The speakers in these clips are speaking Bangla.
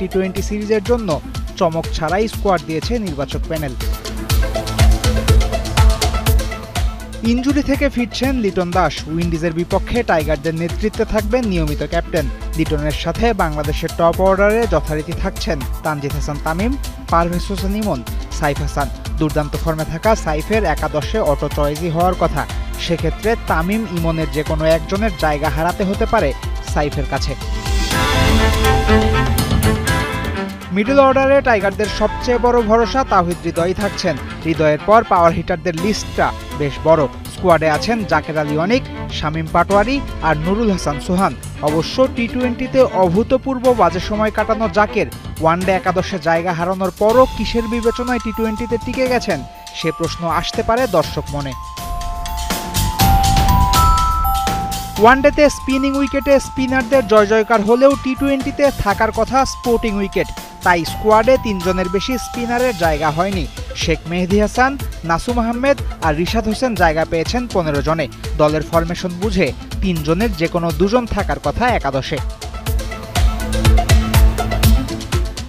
টি-20 সিরিজের জন্য চমক ছাড়াই স্কোয়াড দিয়েছে নির্বাচক প্যানেল। ইনজুরি থেকে ফিরছেন লিটন দাস। উইন্ডিজের বিপক্ষে টাইগারদের নেতৃত্বে থাকবেন নিয়মিত ক্যাপ্টেন। লিটনের সাথে বাংলাদেশের টপ অর্ডারে যথারীতি থাকছেন তানজিদ হাসান তামিম, পারভেজ হোসেন ইমন, সাইফ হাসান। দুর্দান্ত ফর্মে থাকা সাইফের একাদশে অটো চয়েসই হওয়ার কথা। সেক্ষেত্রে তামিম ইমনের যে কোনো একজনের জায়গা হারাতে হতে পারে সাইফের কাছে। মিডল অর্ডারে টাইগারদের সবচেয়ে বড় ভরসা তাওহিদ হৃদয়ই থাকছেন। হৃদয়ের পর পাওয়ার হিটারদের লিস্টটা বেশ বড়। স্কোয়াডে আছেন জাকের আলী অনিক, শামীম পাটোয়ারি আর নুরুল হাসান সোহান। অবশ্য টি-20তে অভূতপূর্ব বাজে সময় কাটানো জাকের ওয়ানডে একাদশে জায়গা হারানোর পরও কিসের বিবেচনায় টি-20তে টিকে গেছেন সে প্রশ্ন আসতে পারে দর্শক মনে। ওয়ানডেতে স্পিনিং উইকেটে স্পিনারদের জয় জয়কার হলেও টি-20তে থাকার কথা স্পোর্টিং উইকেট। তাই স্কোয়াডে 3 জনের বেশি স্পিনারের জায়গা হয়নি। শেখ মেহেদী হাসান, নাসুম আহমেদ আর রিশাদ হোসেন জায়গা পেয়েছেন 15 জনে। দলের ফরমেশন বুঝে 3 জনের যে কোনো 2 জন থাকার কথা একাদশে।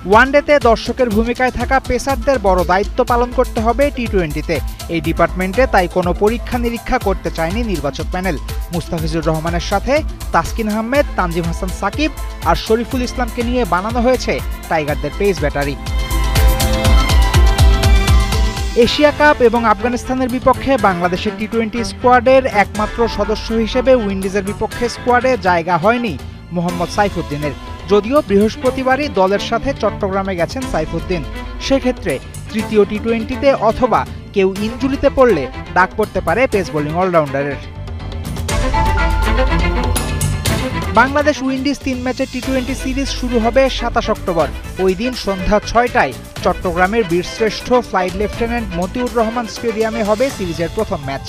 ওয়ানডেতে দর্শকের ভূমিকায় থাকা পেসারদের বড় দায়িত্ব পালন করতে হবে টি-20তে। এই ডিপার্টমেন্টে তাই কোনো পরীক্ষা নিরীক্ষা করতে চায়নি নির্বাচক প্যানেল। মুস্তাফিজুর রহমানের সাথে তাসকিন আহমেদ, তানজিম হাসান সাকিব আর শরীফুল ইসলামকে নিয়ে বানানো হয়েছে টাইগারদের পেস ব্যাটারি। এশিয়া কাপ এবং আফগানিস্তানের বিপক্ষে বাংলাদেশের টি-20 স্কোয়াডের একমাত্র সদস্য হিসেবে উইন্ডিজের বিপক্ষে স্কোয়াডে জায়গা হয়নি মোহাম্মদ সাইফুদ্দিনের। যদিও বৃহস্পতিবারই দলের সাথে চট্টগ্রামে গেছেন সাইফুদ্দিন। সেক্ষেত্রে তৃতীয় টি-20তে অথবা কেউ ইনজুরিতে পড়লে ডাক পড়তে পারে পেস বোলিং অলরাউন্ডারের। বাংলাদেশ উইন্ডিজ 3 ম্যাচের টি-20 সিরিজ শুরু হবে 27 অক্টোবর। ওই দিন সন্ধ্যা 6টায় চট্টগ্রামের বীরশ্রেষ্ঠ ফ্লাইট লেফটেন্যান্ট মতিউর রহমান স্টেডিয়ামে হবে সিরিজের প্রথম ম্যাচ।